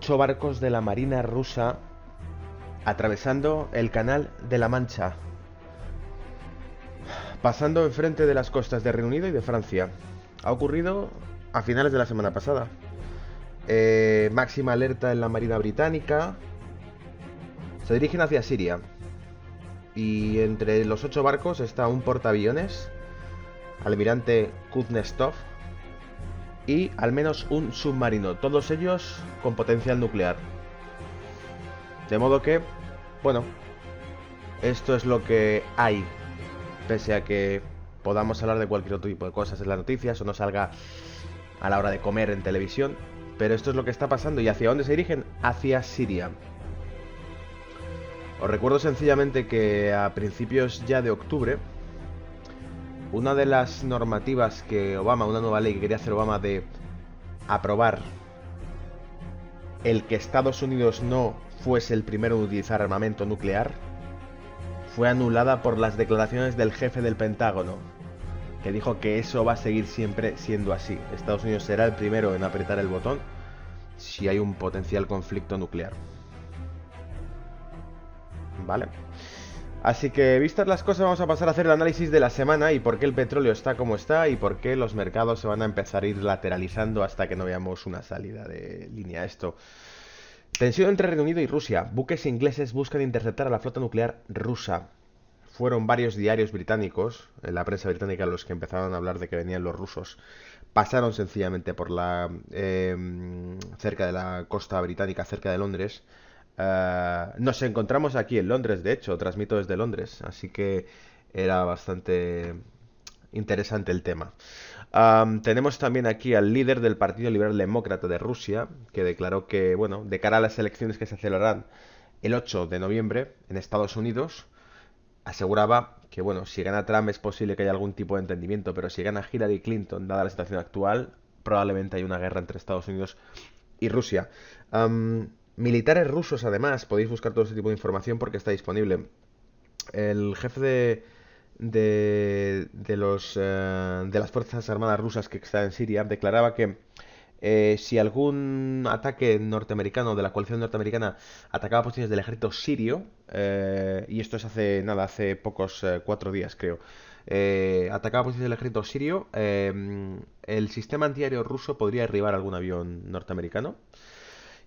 8 barcos de la Marina rusa atravesando el Canal de la Mancha, pasando enfrente de las costas de Reino Unido y de Francia. Ha ocurrido a finales de la semana pasada. Máxima alerta en la Marina británica. Se dirigen hacia Siria. Y entre los 8 barcos está un portaaviones, almirante Kuznetsov, y al menos un submarino, todos ellos con potencial nuclear. De modo que, bueno, esto es lo que hay, pese a que podamos hablar de cualquier otro tipo de cosas en las noticias o no salga a la hora de comer en televisión. Pero esto es lo que está pasando. ¿Y hacia dónde se dirigen? Hacia Siria. Os recuerdo sencillamente que a principios ya de octubre, una de las normativas que Obama, una nueva ley que quería hacer Obama de aprobar el que Estados Unidos no fuese el primero en utilizar armamento nuclear, fue anulada por las declaraciones del jefe del Pentágono, que dijo que eso va a seguir siempre siendo así. Estados Unidos será el primero en apretar el botón si hay un potencial conflicto nuclear. ¿Vale? Así que, vistas las cosas, vamos a pasar a hacer el análisis de la semana y por qué el petróleo está como está y por qué los mercados se van a empezar a ir lateralizando hasta que no veamos una salida de línea a esto. Tensión entre Reino Unido y Rusia. Buques ingleses buscan interceptar a la flota nuclear rusa. Fueron varios diarios británicos, en la prensa británica, los que empezaron a hablar de que venían los rusos. Pasaron sencillamente por la cerca de la costa británica, cerca de Londres. Nos encontramos aquí en Londres, de hecho, transmito desde Londres, así que era bastante interesante el tema. Tenemos también aquí al líder del Partido Liberal Demócrata de Rusia, que declaró que, bueno, de cara a las elecciones que se celebrarán el 8 de noviembre en Estados Unidos, aseguraba que, bueno, si gana Trump es posible que haya algún tipo de entendimiento, pero si gana Hillary Clinton, dada la situación actual, probablemente hay una guerra entre Estados Unidos y Rusia. Militares rusos, además, podéis buscar todo ese tipo de información porque está disponible. El jefe de las Fuerzas Armadas rusas que está en Siria declaraba que si algún ataque norteamericano, de la coalición norteamericana, atacaba posiciones del ejército sirio, y esto es hace pocos, 4 días creo, atacaba posiciones del ejército sirio, el sistema antiaéreo ruso podría derribar algún avión norteamericano.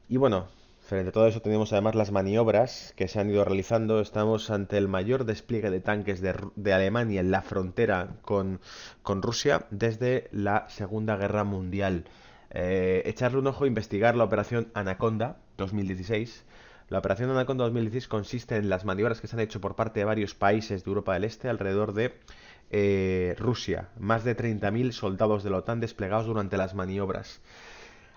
Y bueno, frente a todo eso tenemos además las maniobras que se han ido realizando. Estamos ante el mayor despliegue de tanques de Alemania en la frontera con Rusia desde la Segunda Guerra Mundial. Echarle un ojo a investigar la operación Anaconda 2016. La operación Anaconda 2016 consiste en las maniobras que se han hecho por parte de varios países de Europa del Este alrededor de Rusia. Más de 30.000 soldados de la OTAN desplegados durante las maniobras.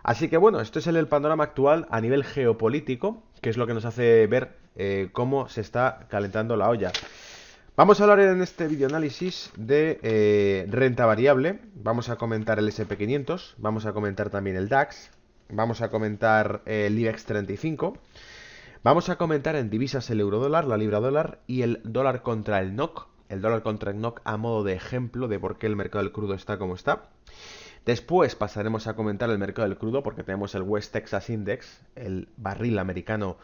Así que bueno, esto es el panorama actual a nivel geopolítico, que es lo que nos hace ver cómo se está calentando la olla. Vamos a hablar en este videoanálisis de renta variable, vamos a comentar el SP500, vamos a comentar también el DAX, vamos a comentar el IBEX 35, vamos a comentar en divisas el eurodólar, la libra dólar y el dólar contra el NOK, a modo de ejemplo de por qué el mercado del crudo está como está. Después pasaremos a comentar el mercado del crudo porque tenemos el West Texas Index, el barril americano,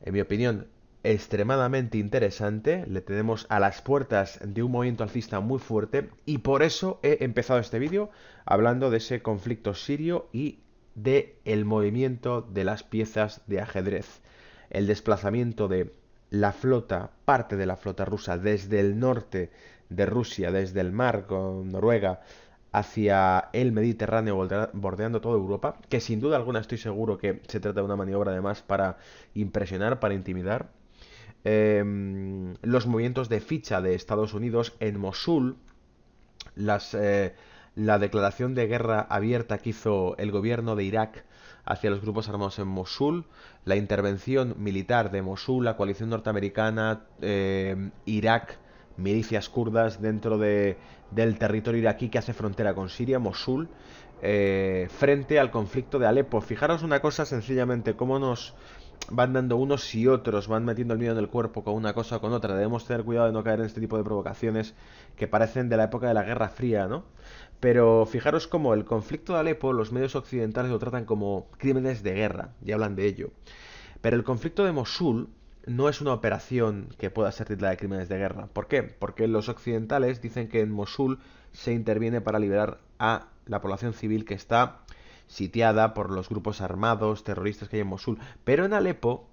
en mi opinión, extremadamente interesante. Le tenemos a las puertas de un movimiento alcista muy fuerte y por eso he empezado este vídeo hablando de ese conflicto sirio y de el movimiento de las piezas de ajedrez. El desplazamiento de la flota, parte de la flota rusa desde el norte de Rusia, desde el mar con Noruega, hacia el Mediterráneo, bordeando toda Europa, que sin duda alguna estoy seguro que se trata de una maniobra además para impresionar, para intimidar. Los movimientos de ficha de Estados Unidos en Mosul, la declaración de guerra abierta que hizo el gobierno de Irak hacia los grupos armados en Mosul, la intervención militar de Mosul, la coalición norteamericana, Irak, milicias kurdas dentro del territorio iraquí que hace frontera con Siria, Mosul, frente al conflicto de Alepo. Fijaros una cosa sencillamente, cómo nos van dando unos y otros, van metiendo el miedo en el cuerpo con una cosa o con otra. Debemos tener cuidado de no caer en este tipo de provocaciones que parecen de la época de la Guerra Fría, ¿no? Pero fijaros cómo el conflicto de Alepo, los medios occidentales lo tratan como crímenes de guerra, y hablan de ello. Pero el conflicto de Mosul no es una operación que pueda ser tildada de crímenes de guerra. ¿Por qué? Porque los occidentales dicen que en Mosul se interviene para liberar a la población civil que está sitiada por los grupos armados terroristas que hay en Mosul. Pero en Alepo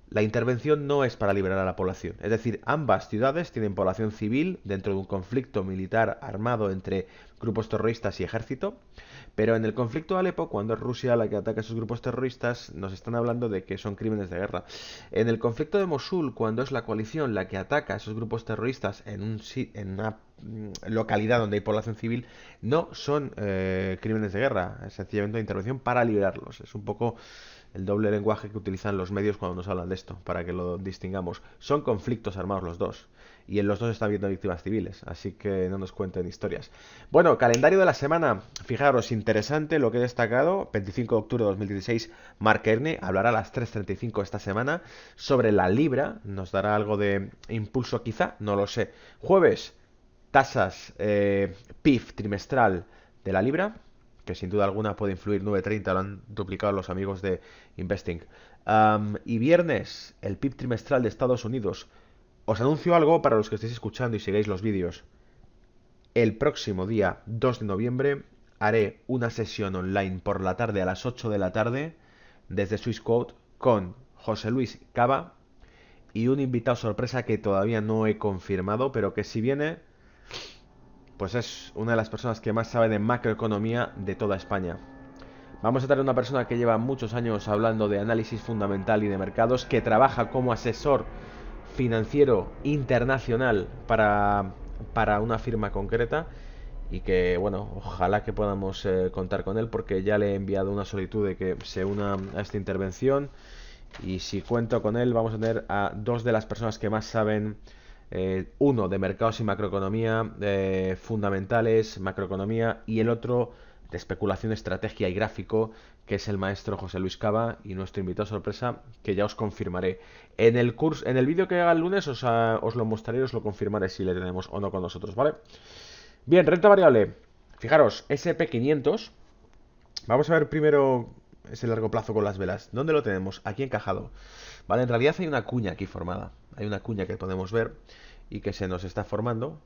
la intervención no es para liberar a la población. Es decir, ambas ciudades tienen población civil dentro de un conflicto militar armado entre grupos terroristas y ejército. Pero en el conflicto de Alepo, cuando es Rusia la que ataca a esos grupos terroristas, nos están hablando de que son crímenes de guerra. En el conflicto de Mosul, cuando es la coalición la que ataca a esos grupos terroristas en una localidad donde hay población civil, no son crímenes de guerra. Es sencillamente una intervención para liberarlos. Es un poco el doble lenguaje que utilizan los medios cuando nos hablan de esto, para que lo distingamos. Son conflictos armados los dos, y en los dos está habiendo víctimas civiles, así que no nos cuenten historias. Bueno, calendario de la semana, fijaros, interesante lo que he destacado. 25 de octubre de 2016, Mark Kearney hablará a las 3:35 esta semana sobre la libra, nos dará algo de impulso quizá, no lo sé. Jueves, tasas PIB trimestral de la libra, que sin duda alguna puede influir. 9:30 lo han duplicado los amigos de Investing. Y viernes, el PIB trimestral de Estados Unidos. Os anuncio algo para los que estéis escuchando y sigáis los vídeos. El próximo día 2 de noviembre haré una sesión online por la tarde a las 8 de la tarde desde Swissquote con José Luis Cava y un invitado sorpresa que todavía no he confirmado, pero que si viene, pues es una de las personas que más sabe de macroeconomía de toda España. Vamos a traer una persona que lleva muchos años hablando de análisis fundamental y de mercados, que trabaja como asesor financiero internacional para una firma concreta y que, bueno, ojalá que podamos contar con él, porque ya le he enviado una solicitud de que se una a esta intervención, y si cuento con él vamos a tener a dos de las personas que más saben, uno de mercados y macroeconomía, fundamentales, macroeconomía, y el otro de especulación, estrategia y gráfico, que es el maestro José Luis Cava, y nuestro invitado sorpresa, que ya os confirmaré. En el curso, en el vídeo que haga el lunes os lo mostraré y os lo confirmaré si le tenemos o no con nosotros, ¿vale? Bien, renta variable. Fijaros, SP500. Vamos a ver primero ese largo plazo con las velas. ¿Dónde lo tenemos? Aquí encajado. Vale, en realidad hay una cuña aquí formada. Hay una cuña que podemos ver y que se nos está formando,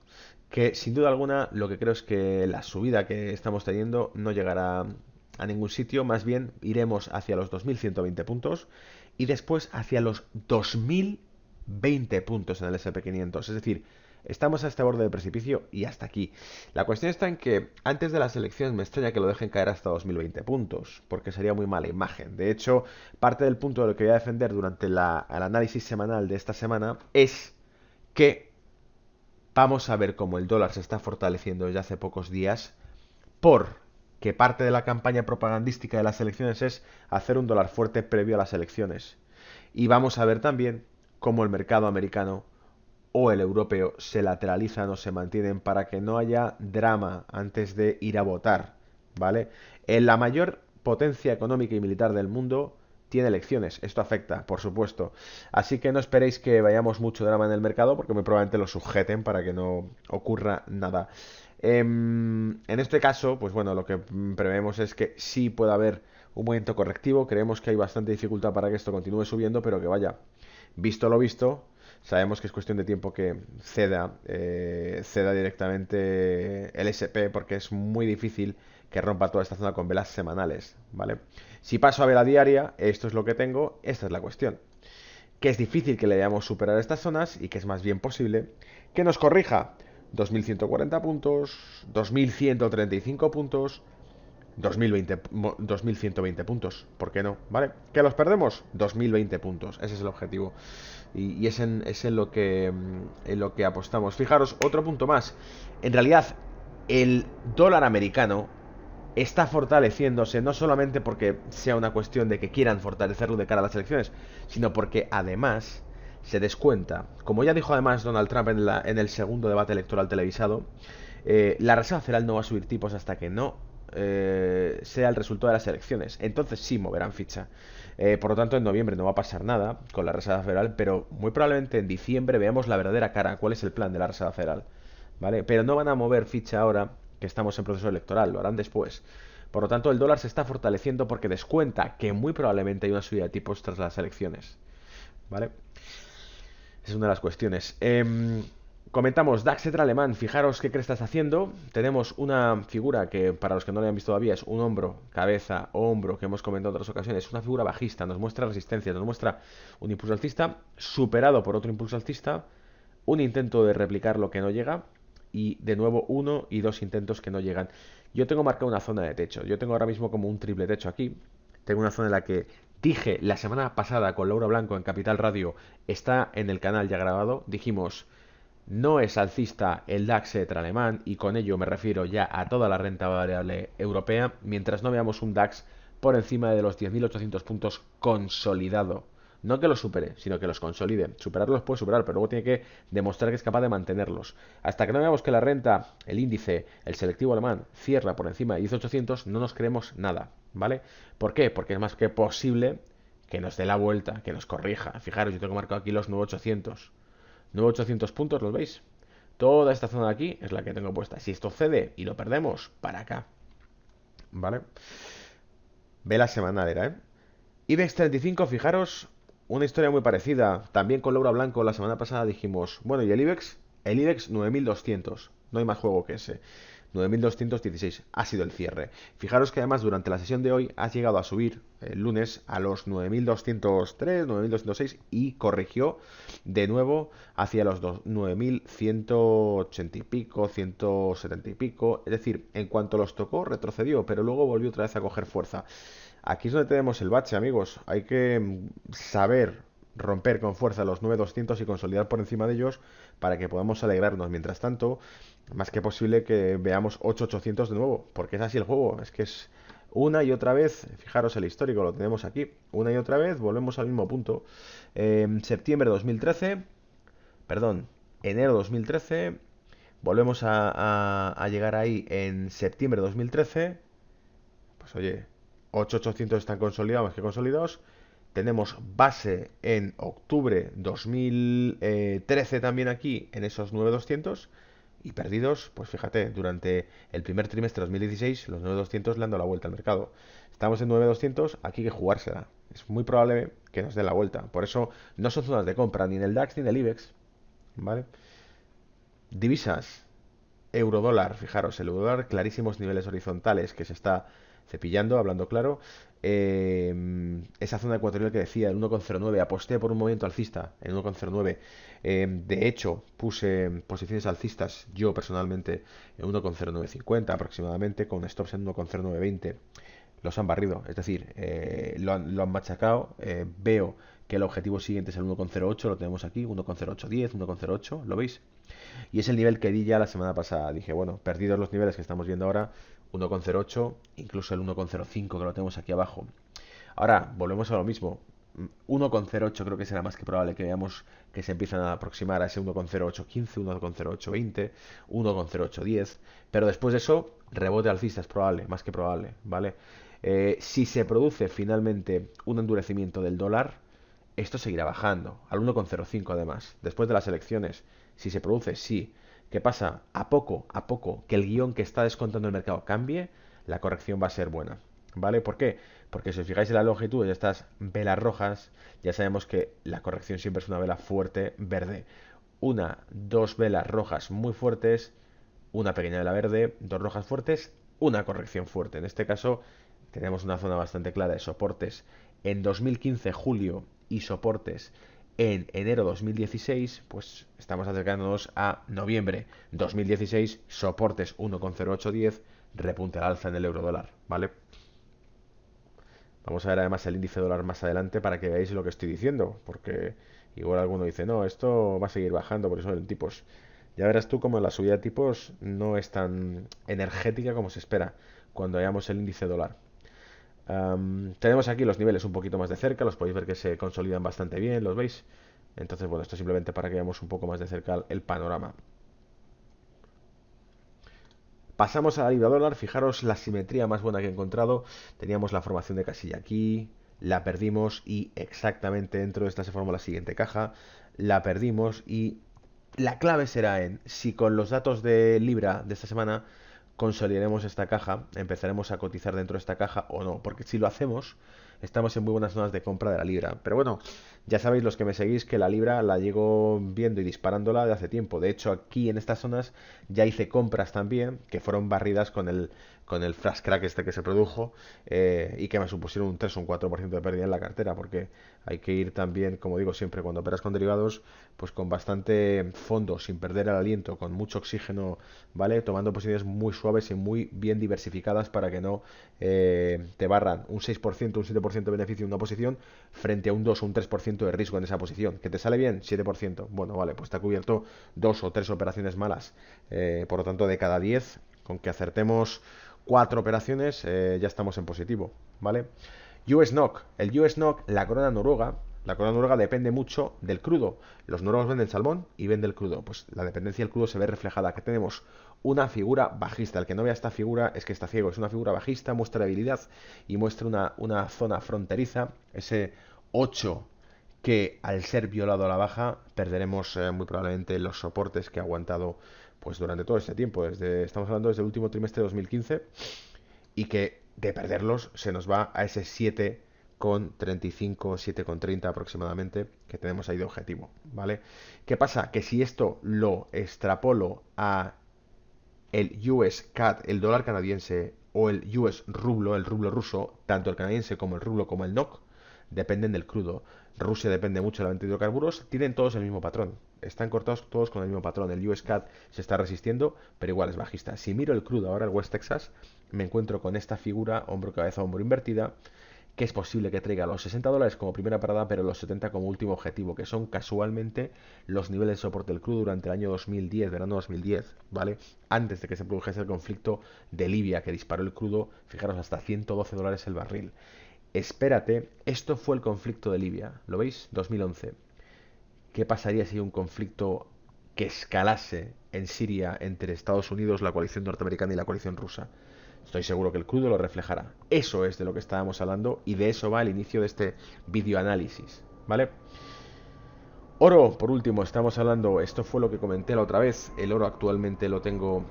que sin duda alguna lo que creo es que la subida que estamos teniendo no llegará a ningún sitio, más bien iremos hacia los 2120 puntos y después hacia los 2020 puntos en el SP500, es decir, estamos a este borde del precipicio y hasta aquí. La cuestión está en que antes de las elecciones me extraña que lo dejen caer hasta 2020 puntos, porque sería muy mala imagen. De hecho, parte del punto de lo que voy a defender durante el análisis semanal de esta semana es que vamos a ver cómo el dólar se está fortaleciendo desde hace pocos días, porque parte de la campaña propagandística de las elecciones es hacer un dólar fuerte previo a las elecciones. Y vamos a ver también cómo el mercado americano o el europeo se lateralizan o se mantienen para que no haya drama antes de ir a votar, ¿vale? En la mayor potencia económica y militar del mundo tiene elecciones, esto afecta, por supuesto. Así que no esperéis que vayamos mucho drama en el mercado, porque muy probablemente lo sujeten para que no ocurra nada. En este caso, pues bueno, lo que prevemos es que sí puede haber un movimiento correctivo. Creemos que hay bastante dificultad para que esto continúe subiendo, pero que vaya, visto lo visto, sabemos que es cuestión de tiempo que ceda directamente el SP, porque es muy difícil que rompa toda esta zona con velas semanales, ¿vale? Si paso a vela diaria, esto es lo que tengo, esta es la cuestión. Que es difícil que le veamos superar estas zonas y que es más bien posible que nos corrija 2140 puntos, 2135 puntos, 2120 puntos, ¿por qué no? ¿Vale? ¿Que los perdemos? 2020 puntos, ese es el objetivo. Y es en lo que apostamos. Fijaros, otro punto más. En realidad, el dólar americano está fortaleciéndose no solamente porque sea una cuestión de que quieran fortalecerlo de cara a las elecciones, sino porque además se descuenta, como ya dijo además Donald Trump en el segundo debate electoral televisado, la Reserva Federal no va a subir tipos hasta que no sea el resultado de las elecciones. Entonces sí moverán ficha. Por lo tanto, en noviembre no va a pasar nada con la Reserva Federal, pero muy probablemente en diciembre veamos la verdadera cara, cuál es el plan de la Reserva Federal, ¿vale? Pero no van a mover ficha ahora que estamos en proceso electoral, lo harán después. Por lo tanto, el dólar se está fortaleciendo porque descuenta que muy probablemente hay una subida de tipos tras las elecciones, ¿vale? Esa es una de las cuestiones. Comentamos DAX Etra alemán, fijaros qué está haciendo. Tenemos una figura que para los que no lo hayan visto todavía es un hombro, cabeza, hombro, que hemos comentado en otras ocasiones. Una figura bajista, nos muestra resistencia, nos muestra un impulso alcista superado por otro impulso alcista, un intento de replicar lo que no llega y de nuevo uno y dos intentos que no llegan. Yo tengo marcado una zona de techo, yo tengo ahora mismo como un triple techo aquí. Tengo una zona en la que dije la semana pasada con Laura Blanco en Capital Radio, está en el canal ya grabado, dijimos no es alcista el DAX alemán y con ello me refiero ya a toda la renta variable europea, mientras no veamos un DAX por encima de los 10.800 puntos consolidado. No que los supere, sino que los consolide. Superarlos puede superar, pero luego tiene que demostrar que es capaz de mantenerlos. Hasta que no veamos que la renta, el índice, el selectivo alemán, cierra por encima de 10.800, no nos creemos nada, ¿vale? ¿Por qué? Porque es más que posible que nos dé la vuelta, que nos corrija. Fijaros, yo tengo marcado aquí los 9.800. 9.800 puntos, ¿los veis? Toda esta zona de aquí es la que tengo puesta. Si esto cede y lo perdemos, para acá. ¿Vale? Vela semanal ¿eh? IBEX 35, fijaros, una historia muy parecida. También con Laura Blanco la semana pasada dijimos, bueno, ¿y el IBEX? El IBEX 9.200. No hay más juego que ese. 9.216 ha sido el cierre. Fijaros que además durante la sesión de hoy has llegado a subir el lunes a los 9.203, 9.206 y corrigió de nuevo hacia los 9.180 y pico, 170 y pico. Es decir, en cuanto los tocó retrocedió, pero luego volvió otra vez a coger fuerza. Aquí es donde tenemos el bache, amigos. Hay que saber romper con fuerza los 9.200 y consolidar por encima de ellos para que podamos alegrarnos. Mientras tanto, más que posible que veamos 8.800 de nuevo, porque es así el juego. Es que es una y otra vez, fijaros el histórico, lo tenemos aquí. Una y otra vez, volvemos al mismo punto. Septiembre de 2013, perdón, enero de 2013, volvemos a llegar ahí en septiembre de 2013. Pues oye, 8.800 están consolidados, más que consolidados. Tenemos base en octubre 2013 también aquí en esos 9.200 y perdidos, pues fíjate, durante el primer trimestre de 2016 los 9.200 le han dado la vuelta al mercado. Estamos en 9.200, aquí hay que jugársela. Es muy probable que nos den la vuelta. Por eso no son zonas de compra ni en el DAX ni en el IBEX. ¿Vale? Divisas. Eurodólar, fijaros, el eurodólar, clarísimos niveles horizontales que se está cepillando, hablando claro. Esa zona ecuatorial que decía, el 1,09, aposté por un movimiento alcista en 1,09. De hecho, puse posiciones alcistas yo personalmente en 1,0950 aproximadamente, con stops en 1,0920. Los han barrido, es decir, lo han machacado. Veo que el objetivo siguiente es el 1,08, lo tenemos aquí, 1,0810, 1,08, ¿lo veis? Y es el nivel que di ya la semana pasada. Dije, bueno, perdidos los niveles que estamos viendo ahora, 1,08, incluso el 1,05 que lo tenemos aquí abajo. Ahora, volvemos a lo mismo. 1,08 creo que será más que probable que veamos que se empiezan a aproximar a ese 1,0815, 1,0820, 1,0810. Pero después de eso, rebote alcista es probable, más que probable, ¿vale? Si se produce finalmente un endurecimiento del dólar, esto seguirá bajando, al 1,05 además, después de las elecciones. Si se produce, sí. ¿Qué pasa? A poco que el guión que está descontando el mercado cambie, la corrección va a ser buena. ¿Vale? ¿Por qué? Porque si os fijáis en la longitud de estas velas rojas, ya sabemos que la corrección siempre es una vela fuerte verde. Una, dos velas rojas muy fuertes, una pequeña vela verde, dos rojas fuertes, una corrección fuerte. En este caso tenemos una zona bastante clara de soportes en 2015 julio y soportes en enero 2016, pues estamos acercándonos a noviembre 2016, soportes 1,0810, repunte al alza en el euro dólar, ¿vale? Vamos a ver además el índice dólar más adelante para que veáis lo que estoy diciendo, porque igual alguno dice, no, esto va a seguir bajando por eso en tipos. Ya verás tú como la subida de tipos no es tan energética como se espera cuando veamos el índice dólar. Tenemos aquí los niveles un poquito más de cerca, los podéis ver que se consolidan bastante bien, ¿los veis? Entonces, bueno, esto simplemente para que veamos un poco más de cerca el panorama. Pasamos a la libra dólar, fijaros la simetría más buena que he encontrado. Teníamos la formación de casilla aquí, la perdimos y exactamente dentro de esta se formó la siguiente caja, la perdimos y la clave será en si con los datos de Libra de esta semana consolidaremos esta caja, empezaremos a cotizar dentro de esta caja o no, porque si lo hacemos, estamos en muy buenas zonas de compra de la Libra. Pero bueno, ya sabéis los que me seguís que la Libra la llego viendo y disparándola de hace tiempo. De hecho, aquí en estas zonas ya hice compras también, que fueron barridas con el flash crack este que se produjo y que me supusieron un 3 o un 4% de pérdida en la cartera, porque hay que ir también, como digo siempre, cuando operas con derivados, pues con bastante fondo, sin perder el aliento, con mucho oxígeno, ¿vale? Tomando posiciones muy suaves y muy bien diversificadas para que no te barran un 6%, un 7% de beneficio en una posición frente a un 2 o un 3% de riesgo en esa posición. ¿Que te sale bien? 7%. Bueno, vale, pues te ha cubierto 2 o 3 operaciones malas. Por lo tanto, de cada 10, con que acertemos 4 operaciones, ya estamos en positivo, ¿vale? US NOK. El US NOK, la corona noruega depende mucho del crudo. Los noruegos venden salmón y venden el crudo. Pues la dependencia del crudo se ve reflejada. Que tenemos una figura bajista. El que no vea esta figura es que está ciego. Es una figura bajista, muestra debilidad y muestra una zona fronteriza. Ese 8 que al ser violado a la baja perderemos muy probablemente los soportes que ha aguantado pues durante todo este tiempo. Estamos hablando desde el último trimestre de 2015 y que de perderlos se nos va a ese 7,35, 7,30 aproximadamente que tenemos ahí de objetivo, ¿vale? ¿Qué pasa? Que si esto lo extrapolo a el US CAD, el dólar canadiense, o el US rublo, el rublo ruso, tanto el canadiense como el rublo como el NOK, dependen del crudo. Rusia depende mucho de la venta de hidrocarburos, tienen todos el mismo patrón. Están cortados todos con el mismo patrón. El US CAD se está resistiendo, pero igual es bajista. Si miro el crudo ahora, el West Texas, me encuentro con esta figura, hombro, cabeza, hombro invertida, que es posible que traiga los $60 como primera parada, pero los 70 como último objetivo, que son casualmente los niveles de soporte del crudo durante el año 2010, verano 2010, ¿vale? Antes de que se produjese el conflicto de Libia, que disparó el crudo, fijaros, hasta $112 el barril. Espérate, esto fue el conflicto de Libia, ¿lo veis? 2011. ¿Qué pasaría si hay un conflicto que escalase en Siria entre Estados Unidos, la coalición norteamericana y la coalición rusa? Estoy seguro que el crudo lo reflejará. Eso es de lo que estábamos hablando y de eso va el inicio de este videoanálisis, ¿vale? Oro, por último, estamos hablando, esto fue lo que comenté la otra vez, el oro actualmente lo tengo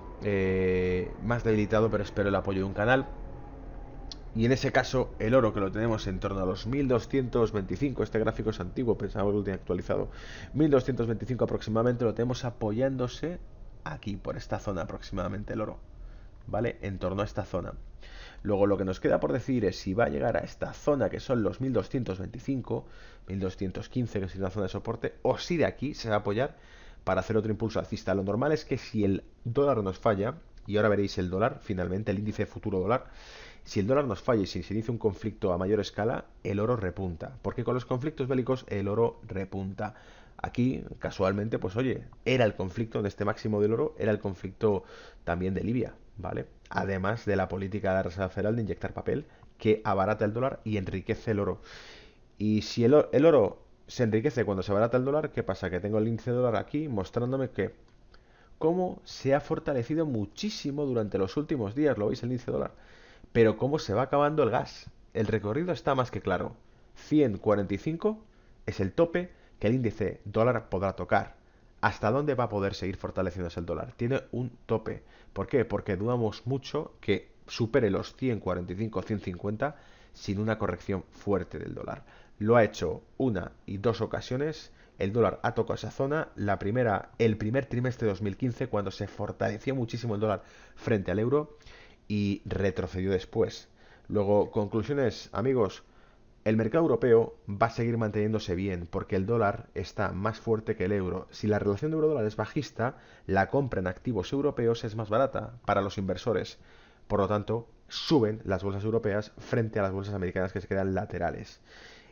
más debilitado, pero espero el apoyo de un canal. Y en ese caso, el oro que lo tenemos en torno a los 1225, este gráfico es antiguo, pensaba que lo tenía actualizado, 1225 aproximadamente, lo tenemos apoyándose aquí, por esta zona aproximadamente el oro, ¿vale? En torno a esta zona. Luego lo que nos queda por decir es si va a llegar a esta zona que son los 1225, 1215 que es una zona de soporte, o si de aquí se va a apoyar para hacer otro impulso alcista. Lo normal es que si el dólar nos falla, y ahora veréis el dólar, finalmente el índice futuro dólar, si el dólar nos falla y si se inicia un conflicto a mayor escala, el oro repunta. Porque con los conflictos bélicos el oro repunta. Aquí, casualmente, pues oye, era el conflicto de este máximo del oro, era el conflicto también de Libia, ¿vale? Además de la política de la Reserva Federal de inyectar papel que abarata el dólar y enriquece el oro. Y si el oro se enriquece cuando se abarata el dólar, ¿qué pasa? Que tengo el índice de dólar aquí mostrándome que cómo se ha fortalecido muchísimo durante los últimos días, lo veis el índice de dólar, pero cómo se va acabando el gas. El recorrido está más que claro. 145 es el tope que el índice dólar podrá tocar. ¿Hasta dónde va a poder seguir fortaleciéndose el dólar? Tiene un tope. ¿Por qué? Porque dudamos mucho que supere los 145, 150 sin una corrección fuerte del dólar. Lo ha hecho una y dos ocasiones. El dólar ha tocado esa zona. La primera, el primer trimestre de 2015, cuando se fortaleció muchísimo el dólar frente al euro y retrocedió después. Luego, conclusiones, amigos. El mercado europeo va a seguir manteniéndose bien porque el dólar está más fuerte que el euro. Si la relación de euro-dólar es bajista, la compra en activos europeos es más barata para los inversores. Por lo tanto, suben las bolsas europeas frente a las bolsas americanas que se quedan laterales.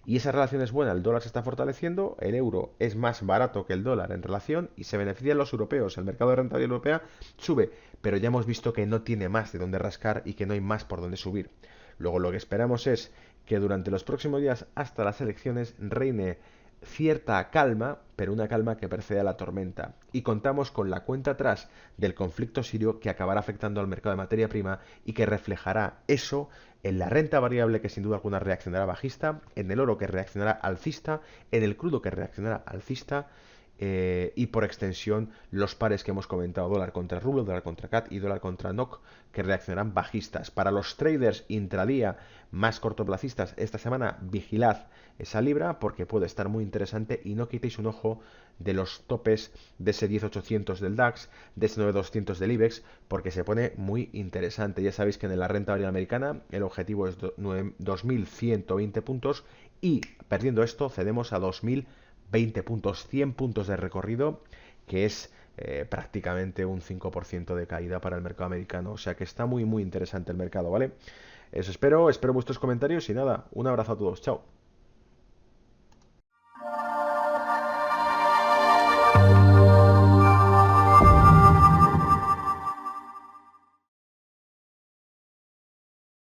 Y esa relación es buena, el dólar se está fortaleciendo, el euro es más barato que el dólar en relación y se benefician los europeos, el mercado de rentabilidad europea sube, pero ya hemos visto que no tiene más de dónde rascar y que no hay más por dónde subir. Luego lo que esperamos es que durante los próximos días hasta las elecciones reine cierta calma, pero una calma que precede a la tormenta. Y contamos con la cuenta atrás del conflicto sirio que acabará afectando al mercado de materia prima y que reflejará eso en la renta variable que sin duda alguna reaccionará bajista, en el oro que reaccionará alcista, en el crudo que reaccionará alcista y por extensión los pares que hemos comentado, dólar contra rublo, dólar contra CAT y dólar contra NOK, que reaccionarán bajistas. Para los traders intradía más cortoplacistas esta semana, vigilad esa libra porque puede estar muy interesante y no quitéis un ojo de los topes de ese 10.800 del DAX, de ese 9.200 del IBEX, porque se pone muy interesante. Ya sabéis que en la renta variable americana el objetivo es 2.120 puntos y perdiendo esto cedemos a 2.020 puntos, 100 puntos de recorrido, que es prácticamente un 5% de caída para el mercado americano. O sea que está muy muy interesante el mercado, ¿vale? Eso espero vuestros comentarios y nada, un abrazo a todos, chao.